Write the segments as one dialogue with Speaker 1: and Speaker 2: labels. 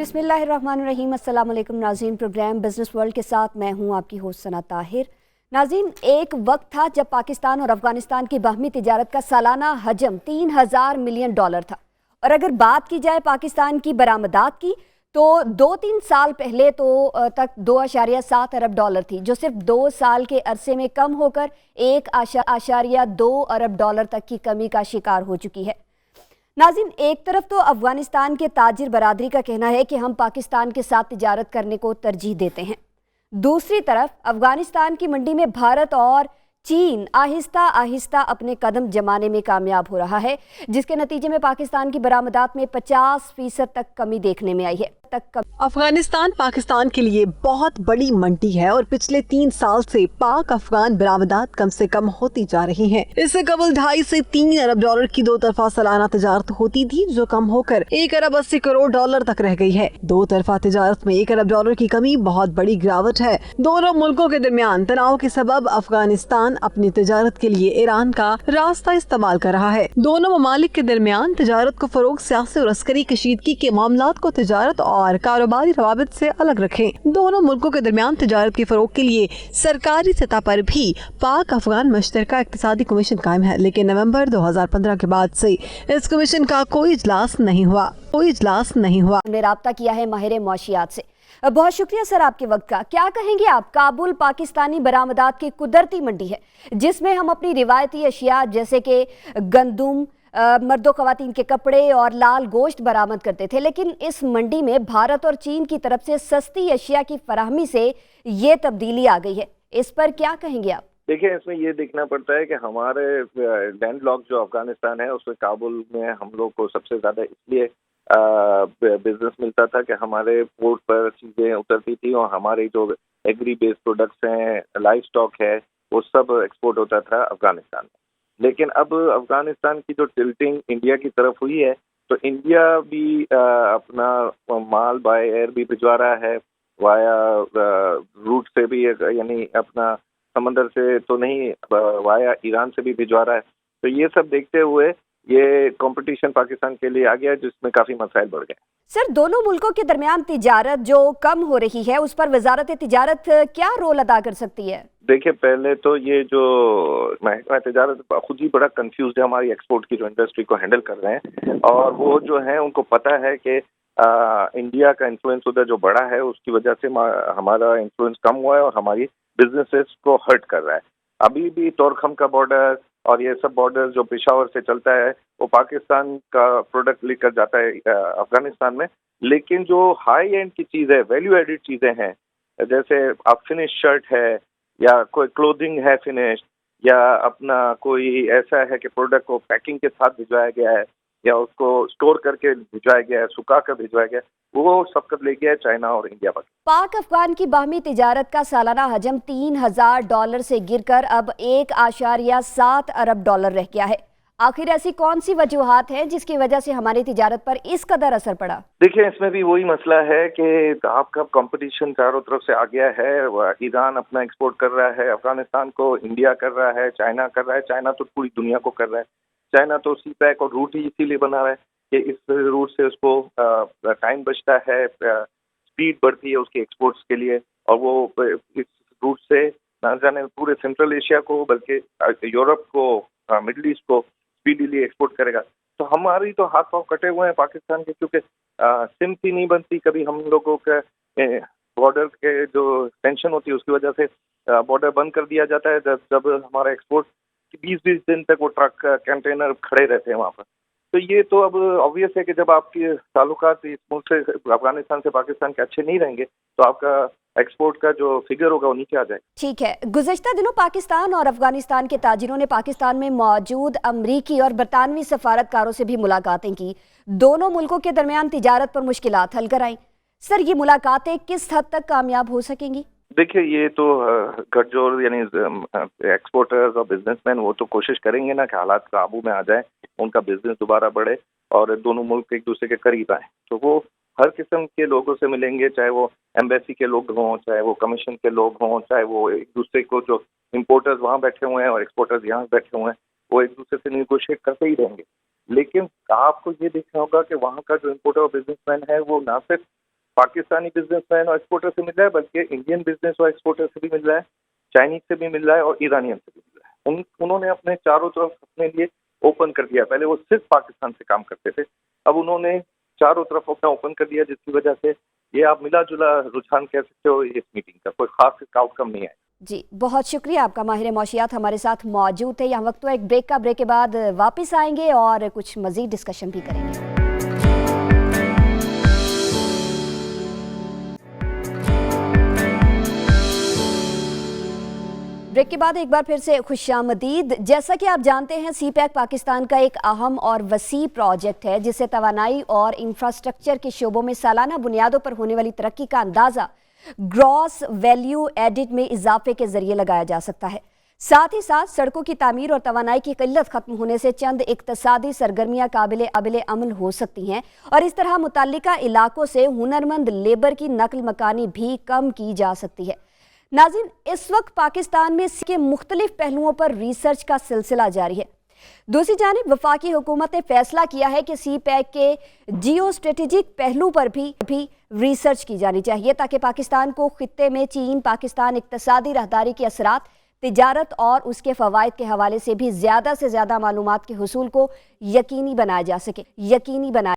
Speaker 1: बिस्मिल्लाहिर्रहमानिर्रहीम। अस्सलाम वालेकुम नाज़रीन, प्रोग्राम बिजनेस वर्ल्ड के साथ मैं हूं आपकी होस्ट सना ताहिर। नाज़रीन, एक वक्त था जब पाकिस्तान और अफगानिस्तान की बाहमी तिजारत का सालाना हजम 3000 मिलियन डॉलर था। और अगर बात की जाए पाकिस्तान की बरामदात की तो 2-3 साल पहले तक 2.7 अरब डॉलर थी, जो सिर्फ 2 साल के अरसे में कम होकर 1.2 अरब डॉलर तक की कमी का शिकार हो चुकी है। नाज़रीन, एक तरफ तो अफगानिस्तान के ताजिर बरादरी का कहना है कि हम पाकिस्तान के साथ तिजारत करने को तरजीह देते हैं। दूसरी तरफ अफगानिस्तान की मंडी में भारत और चीन आहिस्ता आहिस्ता अपने कदम जमाने में कामयाब हो रहा है, जिसके नतीजे में पाकिस्तान की बरामदात में 50% तक कमी देखने में आई है।
Speaker 2: अफगानिस्तान पाकिस्तान के लिए बहुत बड़ी मंडी है और पिछले 3 साल से पाक अफगान बरामदात कम से कम होती जा रही हैं। इससे कबल 2.5 से 3 अरब डॉलर की 2 तरफा सालाना तिजारत होती थी, जो कम होकर 1 अरब 80 करोड़ डॉलर तक रह गई है। 2 तरफा तिजारत में 1 अरब डॉलर की कमी बहुत बड़ी गिरावट है। दोनों मुल्कों के दरमियान तनाव के सबब अफगानिस्तान अपनी तिजारत के लिए ईरान का रास्ता इस्तेमाल कर रहा है। दोनों ममालिक के दरमियान तिजारत को फरोग, सियासी और अस्करी कशीदगी के मामलात को तिजारत और कारोबारी रवाबित से अलग रखें। दोनों मुल्कों के दरमियान तिजारत के फरोग के लिए सरकारी सतह पर भी पाक अफगान मुश्तरका इक्तिसादी कमीशन कायम है, लेकिन नवंबर 2015 के बाद से इस कमीशन का कोई इजलास नहीं हुआ।
Speaker 1: हमने राब्ता किया है माहिर मौशियात से। बहुत शुक्रिया सर आपके वक्त का। क्या कहेंगे आप? काबुल पाकिस्तानी बरामदात की कुदरती मंडी है, जिसमें हम अपनी रिवायती अशिया जैसे कि गंदुम, मर्दों खवातीन के कपड़े और लाल गोश्त बरामद करते थे, लेकिन इस मंडी में भारत और चीन की तरफ से सस्ती अशिया की फराहमी से ये तब्दीली आ गई है। इस पर क्या कहेंगे आप?
Speaker 3: देखिए, इसमें ये देखना पड़ता है कि हमारे लैंड लॉक जो अफगानिस्तान है, उसमें काबुल में हम लोग को सबसे ज्यादा इसलिए बिजनेस मिलता था कि हमारे पोर्ट पर चीजें उतरती थी और हमारे जो एग्री बेस्ड प्रोडक्ट्स हैं, लाइफ स्टॉक है, वो सब एक्सपोर्ट होता था अफगानिस्तान में। लेकिन अब अफगानिस्तान की जो टिल्टिंग इंडिया की तरफ हुई है, तो इंडिया भी अपना माल बाय एयर भी भिजवा रहा है, वाया रूट से भी, यानी अपना समंदर से तो नहीं, वाया ईरान से भी भिजवा रहा है। तो ये सब देखते हुए ये कंपटीशन पाकिस्तान के लिए आ गया, जिसमें काफी मसाइल बढ़ गए।
Speaker 1: सर, दोनों मुल्कों के दरमियान तिजारत जो कम हो रही है, उस पर वजारत तिजारत क्या रोल अदा कर सकती है?
Speaker 3: देखिए, पहले तो ये जो महकमा तिजारत खुद ही बड़ा कंफ्यूज है हमारी एक्सपोर्ट की जो इंडस्ट्री को हैंडल कर रहे हैं, और वो जो है उनको पता है कि इंडिया का इन्फ्लुएंस उधर जो बड़ा है, उसकी वजह से हमारा इन्फ्लुएंस कम हुआ है और हमारी बिजनेसेस को हर्ट कर रहा है। अभी भी तोरखम का बॉर्डर और ये सब बॉर्डर जो पेशावर से चलता है, वो पाकिस्तान का प्रोडक्ट लेकर जाता है अफगानिस्तान में। लेकिन जो हाई एंड की चीज़ है, वैल्यू एडिड चीज़ें हैं, जैसे आप फिनिश शर्ट है या कोई क्लोथिंग है फिनिश, या अपना कोई ऐसा है कि प्रोडक्ट को पैकिंग के साथ भिजवाया गया है या उसको स्टोर करके भिजवाया गया है, सुखा कर भिजवाया गया है, वो सब कर ले गया है चाइना और इंडिया पर।
Speaker 1: पाक अफगान की बाहमी तिजारत का सालाना हजम 3000 डॉलर से गिरकर अब 1.7 अरब डॉलर रह गया है। आखिर ऐसी कौन सी वजूहात हैं जिसकी वजह से हमारी तिजारत पर इस कदर असर पड़ा?
Speaker 3: देखिए, इसमें भी वही मसला है कि आपका कंपटीशन चारों तरफ से आ गया है। ईरान अपना एक्सपोर्ट कर रहा है अफगानिस्तान को, इंडिया कर रहा है, चाइना कर रहा है, चाइना तो पूरी दुनिया को कर रहा है। चाइना तो सी पैक और रूट ही इसीलिए बना रहा है कि इस रूट से उसको टाइम बचता है, स्पीड बढ़ती है उसके एक्सपोर्ट्स के लिए, और वो इस रूट से ना जाने पूरे सेंट्रल एशिया को, बल्कि यूरोप को, मिडिल ईस्ट को स्पीडीली एक्सपोर्ट करेगा। तो हमारी तो हाथ पांव कटे हुए हैं पाकिस्तान के, क्योंकि सिम्पी नहीं बनती कभी हम लोगों के। बॉर्डर के जो टेंशन होती है उसकी वजह से बॉर्डर बंद कर दिया जाता है। जब हमारा एक्सपोर्ट 20-20 दिन तक वो ट्रक कंटेनर खड़े रहते हैं वहाँ पर। तो ये तो अब ऑब्वियस है कि जब आपके ताल्लुकात इस मुल्क से, अफगानिस्तान से पाकिस्तान के अच्छे नहीं रहेंगे, तो आपका एक्सपोर्ट का जो फिगर होगा वो नीचे आ जाएगा।
Speaker 1: ठीक है। गुज़श्ता दिनों पाकिस्तान और अफगानिस्तान के ताजिरों ने पाकिस्तान में मौजूद अमरीकी और बरतानवी सफारतकारों से भी मुलाकातें की। दोनों मुल्कों के दरमियान तिजारत पर मुश्किलात हल कराई। सर, ये मुलाकातें किस हद तक कामयाब हो सकेंगी?
Speaker 3: देखिए, ये तो गठजोड़ यानी एक्सपोर्टर्स और बिजनेसमैन वो तो कोशिश करेंगे ना कि हालात काबू में आ जाए, उनका बिजनेस दोबारा बढ़े और दोनों मुल्क एक दूसरे के करीब आए। तो वो हर किस्म के लोगों से मिलेंगे, चाहे वो एम्बेसी के लोग हों, चाहे वो कमीशन के लोग हों, चाहे वो एक दूसरे को, जो इम्पोर्टर्स वहाँ बैठे हुए हैं और एक्सपोर्टर्स यहाँ बैठे हुए हैं, वो एक दूसरे से निगोशिएट करते ही रहेंगे। लेकिन आपको ये देखना होगा कि वहाँ का जो इम्पोर्टर और बिजनेसमैन है, वो ना सिर्फ पाकिस्तानी बिजनेसमैन और एक्सपोर्टर से मिल रहा है, बल्कि इंडियन बिजनेस और एक्सपोर्टर से भी मिल रहा है, चाइनीज से भी मिल रहा है और ईरानियन से भी मिल रहा है। उन्होंने अपने चारों तरफ अपने लिए ओपन कर दिया। पहले वो सिर्फ पाकिस्तान से काम करते थे, अब उन्होंने चारों तरफ अपना ओपन कर दिया, जिसकी वजह से ये आप मिला जुला रुझान कह सकते हो इस मीटिंग का, कोई खास आउटकम नहीं है।
Speaker 1: जी, बहुत शुक्रिया आपका। माहिर मौशियात हमारे साथ मौजूद थे। यहाँ वक्त हुआ एक ब्रेक का, ब्रेक के बाद वापस आएंगे और कुछ मजीद डिस्कशन भी करेंगे। ब्रेक के बाद एक बार फिर से खुशामदीद। जैसा कि आप जानते हैं, सी पैक पाकिस्तान का एक अहम और वसी प्रोजेक्ट है, जिसे तवानाई और इंफ्रास्ट्रक्चर के शोबों में सालाना बुनियादों पर होने वाली तरक्की का अंदाज़ा ग्रॉस वैल्यू एडिट में इजाफे के जरिए लगाया जा सकता है। साथ ही साथ सड़कों की तामीर और तवानाई की किल्लत खत्म होने से चंद इक्तसादी सरगर्मियां काबिल अमल हो सकती हैं और इस तरह मुतल्लिका इलाकों से हुनरमंद लेबर की नकल मकानी भी कम की जा सकती है। नाज़रीन, इस वक्त पाकिस्तान में इसके मुख्तलिफ पहलुओं पर रिसर्च का सिलसिला जारी है। दूसरी जानिब वफाकी हुकूमत ने फैसला किया है कि सी पैक के जियो स्ट्रेटेजिक पहलू पर भी रिसर्च की जानी चाहिए, ताकि पाकिस्तान को खित्ते में चीन पाकिस्तान इक्तसादी राहदारी के असरात, तिजारत और उसके फ़वाइद के हवाले से भी ज़्यादा से ज़्यादा मालूमात के हुसूल को यकीनी बनाया जा सके।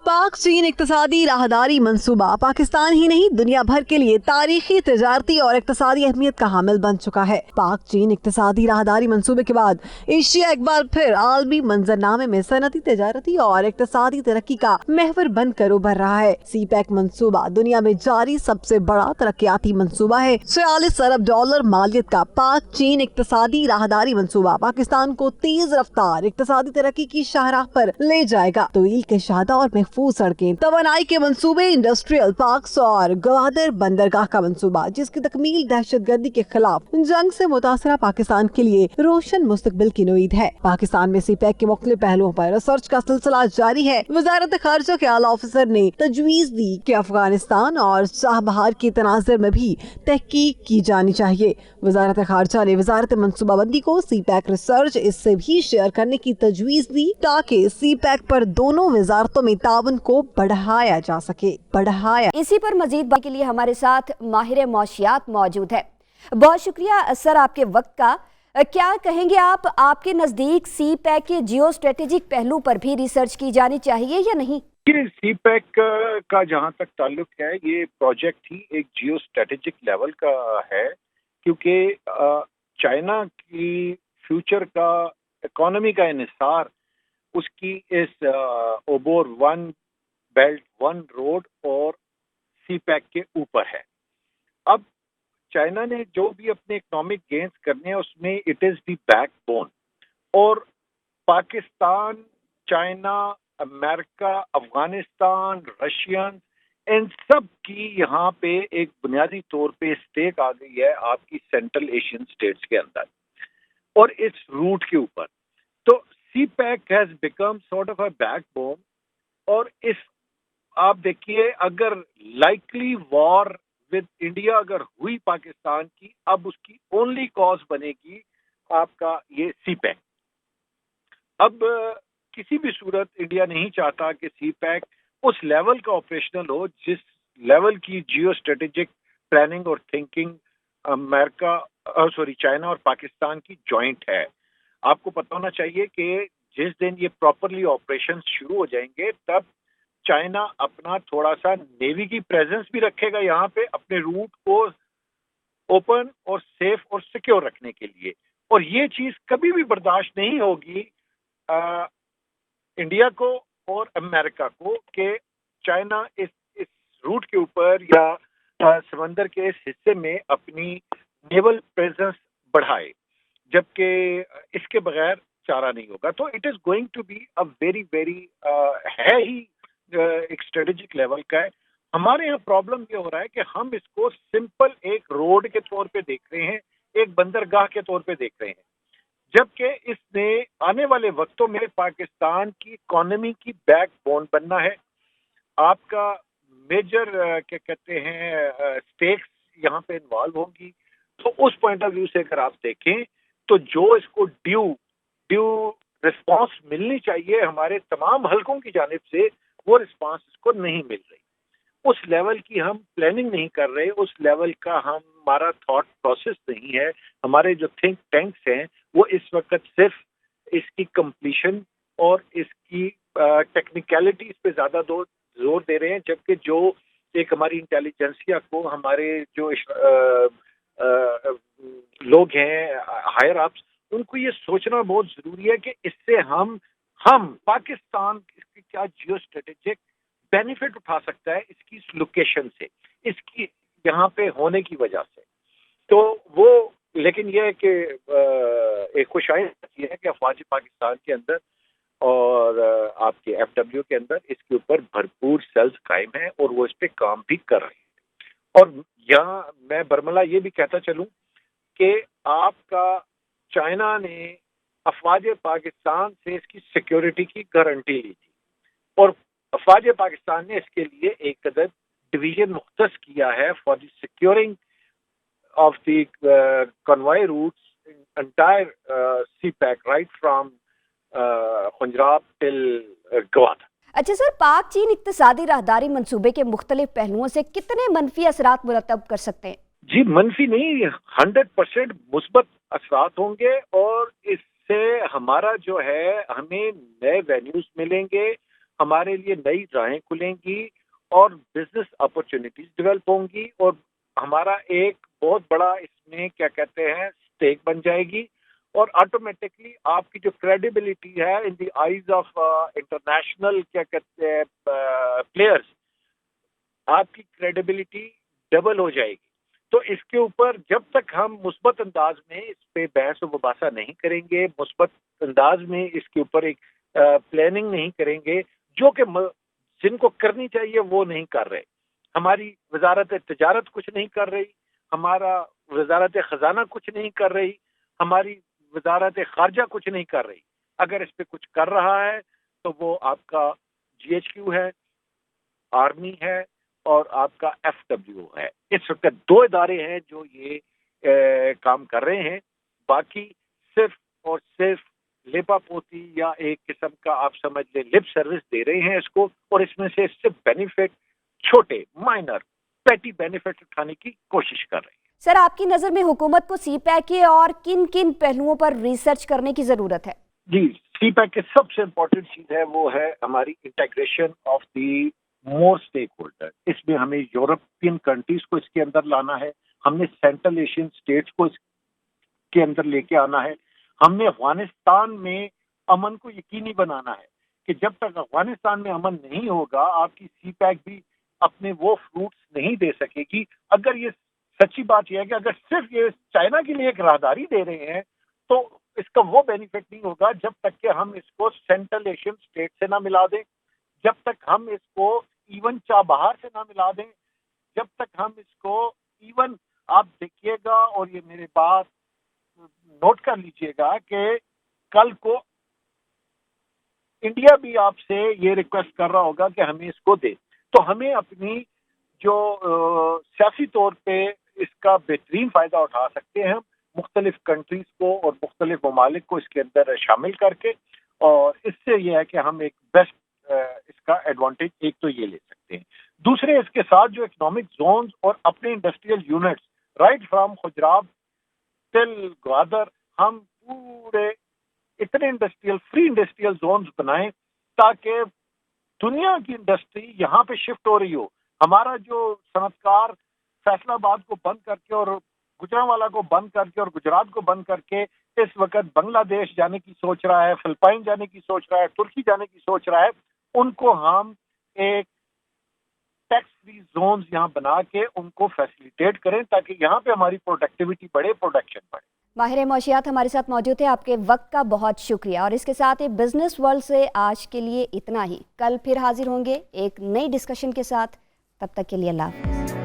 Speaker 2: पाक चीन इक्तसादी राहदारी मंसूबा पाकिस्तान ही नहीं दुनिया भर के लिए तारीखी, तिजारती और इक्तसादी अहमियत का हामिल बन चुका है। पाक चीन इक्तसादी राहदारी मंसूबे के बाद एशिया एक बार फिर आलमी मंजरनामे में सनती, तिजारती और इक्तसादी तरक्की का महवर बनकर उभर रहा है। सी पैक मंसूबा दुनिया में जारी सबसे बड़ा तरक्याती मंसूबा है। 46 अरब डॉलर मालियत का पाक चीन इक्तसादी राहदारी मंसूबा पाकिस्तान को तेज रफ्तार इक्तसादी तरक्की की शाहराह पर ले जाएगा। तवील कशादा और महफूज सड़कें, तवानाई के मंसूबे, इंडस्ट्रियल पार्क्स और गवादर बंदरगाह का मंसूबा, जिसकी तकमील दहशतगर्दी के खिलाफ जंग से मुतासरा पाकिस्तान के लिए रोशन मुस्तकबिल की उम्मीद है। पाकिस्तान में सी पैक के मुख्तलिफ पहलुओं पर रिसर्च का सिलसिला जारी है। वजारत खारजा के आला ऑफिसर ने तजवीज दी कि अफगानिस्तान और चाबहार के तनाज़ुर में भी तहकीक की जानी चाहिए। वजारत खारजा ने वजारत मंसूबाबंदी को सी पैक रिसर्च इससे भी शेयर करने की तजवीज दी, ताकि सी पैक पर दोनों वजारतों में ताउन को बढ़ाया जा सके।
Speaker 1: इसी पर मजीद बात के लिए हमारे साथ माहिर मौशियात मौजूद है। बहुत शुक्रिया सर आपके वक्त का। क्या कहेंगे आप, आपके नजदीक सी पैक के जियो स्ट्रेटेजिक पहलू पर भी रिसर्च की जानी चाहिए या नहीं?
Speaker 4: सी पैक का जहाँ तक ताल्लुक है, ये प्रोजेक्ट ही एक जियो स्ट्रेटेजिक लेवल का है, क्योंकि चाइना की फ्यूचर का इकोनॉमी का इन्हिसार उसकी इस ओबोर वन बेल्ट वन रोड और सी पैक के ऊपर है। अब चाइना ने जो भी अपने इकोनॉमिक गेन्स करने हैं उसमें इट इज द बैकबोन, और Pakistan, China, America, Afghanistan, Russian, इन सब की यहाँ पे एक बुनियादी तौर पे स्टेक आ गई है आपकी सेंट्रल एशियन स्टेट्स के अंदर और इस रूट के ऊपर। तो CPEC has become sort of a backbone, और इस आप देखिए अगर लाइकली वॉर विद इंडिया अगर हुई पाकिस्तान की, अब उसकी ओनली कॉज बनेगी आपका ये सी पैक। अब किसी भी सूरत इंडिया नहीं चाहता कि सी पैक उस लेवल का ऑपरेशनल हो जिस लेवल की जियो स्ट्रेटेजिक प्लानिंग और थिंकिंग चाइना और पाकिस्तान की जॉइंट है। आपको पता होना चाहिए कि जिस दिन ये प्रॉपरली ऑपरेशन शुरू हो जाएंगे, तब चाइना अपना थोड़ा सा नेवी की प्रेजेंस भी रखेगा यहाँ पे, अपने रूट को ओपन और सेफ और सिक्योर रखने के लिए। और ये चीज कभी भी बर्दाश्त नहीं होगी इंडिया को और अमेरिका को कि चाइना इस रूट के ऊपर या समंदर के इस हिस्से में अपनी नेवल प्रेजेंस बढ़ाए, जबकि इसके बगैर चारा नहीं होगा। तो it is going to be a very very है ही एक स्ट्रेटेजिक लेवल का है। हमारे यहाँ प्रॉब्लम ये हो रहा है कि हम इसको सिंपल एक रोड के तौर पे देख रहे हैं, एक बंदरगाह के तौर पे देख रहे हैं, जबकि इसने आने वाले वक्तों में पाकिस्तान की इकोनॉमी की बैकबोन बनना है। आपका मेजर क्या कहते हैं स्टेक्स यहाँ पे इन्वॉल्व होंगी। तो उस पॉइंट ऑफ व्यू से अगर आप देखें तो जो इसको ड्यू रिस्पांस मिलनी चाहिए हमारे तमाम हलकों की जानिब से, वो रिस्पांस इसको नहीं मिल रही। उस लेवल की हम प्लानिंग नहीं कर रहे, उस लेवल का हमारा थॉट प्रोसेस नहीं है। हमारे जो थिंक टैंक्स हैं वो इस वक्त सिर्फ इसकी कंप्लीशन और इसकी टेक्निकलिटीज पे ज्यादा जोर दे रहे हैं, जबकि जो एक हमारी इंटेलिजेंसिया को हमारे जो लोग हैं हायर अप्स, उनको ये सोचना बहुत जरूरी है कि इससे हम पाकिस्तान इसकी क्या जियो स्ट्रेटेजिक बेनिफिट उठा सकता है इसकी इस लोकेशन से, इसकी यहाँ पे होने की वजह से। तो वो लेकिन ये है कि एक खुशाइंद ये है कि अफवाज पाकिस्तान के अंदर और आपके FW के अंदर इसके ऊपर भरपूर सेल्स कायम है और वो इस पे काम भी कर रहे हैं। और यहाँ मैं बरमला ये भी कहता चलूँ कि आपका चाइना ने अफवाज पाकिस्तान से इसकी सिक्योरिटी की गारंटी ली थी और अफवाज पाकिस्तान ने इसके लिए एक अदद डिवीजन मुख्तस किया है for the securing of the convoy routes entire CPEC right from Khunjerab till Gwadar.
Speaker 1: अच्छा सर, पाक चीन इक्तिसादी राहदारी मंसूबे के मुख्तलिफ पहलुओं से कितने मनफी असरात मुरतब कर सकते हैं?
Speaker 4: जी मनफी नहीं, 100% मुस्बत असरात होंगे और इससे हमारा जो है हमें नए वेन्यूज मिलेंगे, हमारे लिए नई राहें खुलेंगी और बिजनेस अपॉर्चुनिटीज डेवलप होंगी और हमारा एक बहुत बड़ा इसमें क्या कहते हैं स्टेक बन जाएगी और ऑटोमेटिकली आपकी जो क्रेडिबिलिटी है in the eyes of international क्या कहते हैं प्लेयर्स, आपकी क्रेडिबिलिटी डबल हो जाएगी। तो इसके ऊपर जब तक हम मुस्बत अंदाज में इस पे बहस व मुबासा नहीं करेंगे, मुस्बत अंदाज में इसके ऊपर एक प्लानिंग नहीं करेंगे, जो कि जिनको करनी चाहिए वो नहीं कर रहे। हमारी वजारत तिजारत कुछ नहीं कर रही, हमारा वजारत खजाना कुछ नहीं कर रही, हमारी वजारत खारजा कुछ नहीं कर रही। अगर इस पे कुछ कर रहा है तो वो आपका GHQ है, आर्मी है और आपका FW है। इस वक्त 2 इदारे हैं जो ये काम कर रहे हैं, बाकी सिर्फ और सिर्फ लेपापोती या एक किस्म का आप समझ लें लिप सर्विस दे रहे हैं इसको और इसमें से इससे बेनिफिट छोटे माइनर पेटी बेनिफिट उठाने की कोशिश कर रहे हैं।
Speaker 1: सर, आपकी नज़र में हुकूमत को CPEC के और किन किन पहलुओं पर रिसर्च करने की ज़रूरत है?
Speaker 4: जी CPEC की सबसे इम्पोर्टेंट चीज़ है वो है हमारी integration of the more stakeholder. इसमें हमें यूरोपियन कंट्रीज को इसके अंदर लाना है, हमने सेंट्रल एशियन स्टेट्स को इसके अंदर लेके आना है, हमने अफगानिस्तान में अमन को यकीनी बनाना है कि जब तक अफगानिस्तान में अमन नहीं होगा आपकी CPEC भी अपने वो फ्रूट्स नहीं दे सकेगी। अगर ये सच्ची बात यह है कि अगर सिर्फ ये चाइना के लिए एक राहदारी दे रहे हैं तो इसका वो बेनिफिट नहीं होगा जब तक कि हम इसको सेंट्रल एशियन स्टेट से ना मिला दें, जब तक हम इसको इवन चाबहार से ना मिला दें, जब तक हम इसको इवन आप देखिएगा और ये मेरी बात नोट कर लीजिएगा कि कल को इंडिया भी आपसे ये रिक्वेस्ट कर रहा होगा कि हमें इसको दे, तो हमें अपनी जो सियासी तौर पे इसका बेहतरीन फायदा उठा सकते हैं हम मुख्तलिफ कंट्रीज को और मुख्तलिफ ममालिक को इसके अंदर शामिल करके, और इससे यह है कि हम एक बेस्ट इसका एडवांटेज एक तो ये ले सकते हैं। दूसरे इसके साथ जो इकोनॉमिक जोन्स और अपने industrial units right from Khunjerab till Gwadar हम पूरे इतने फ्री इंडस्ट्रियल जोन्स बनाएं ताकि दुनिया की इंडस्ट्री यहाँ पे शिफ्ट हो रही हो। हमारा जो सनतकार फैसलाबाद को बंद करके और गुजरांवाला को बंद करके और गुजरात को बंद करके इस वक्त बांग्लादेश जाने की सोच रहा है, फिलिपाइन जाने की सोच रहा है, तुर्की जाने की सोच रहा है, उनको हम एक टैक्स फ्री जोन्स यहाँ बना के उनको फैसिलिटेट करें ताकि यहाँ पे हमारी प्रोडक्टिविटी बढ़े, प्रोडक्शन बढ़े।
Speaker 1: माहिर मौशियात हमारे साथ मौजूद थे, आपके वक्त का बहुत शुक्रिया। और इसके साथ ही बिजनेस वर्ल्ड से आज के लिए इतना ही। कल फिर हाजिर होंगे एक नई डिस्कशन के साथ, तब तक के लिए अल्लाह हाफ़िज़।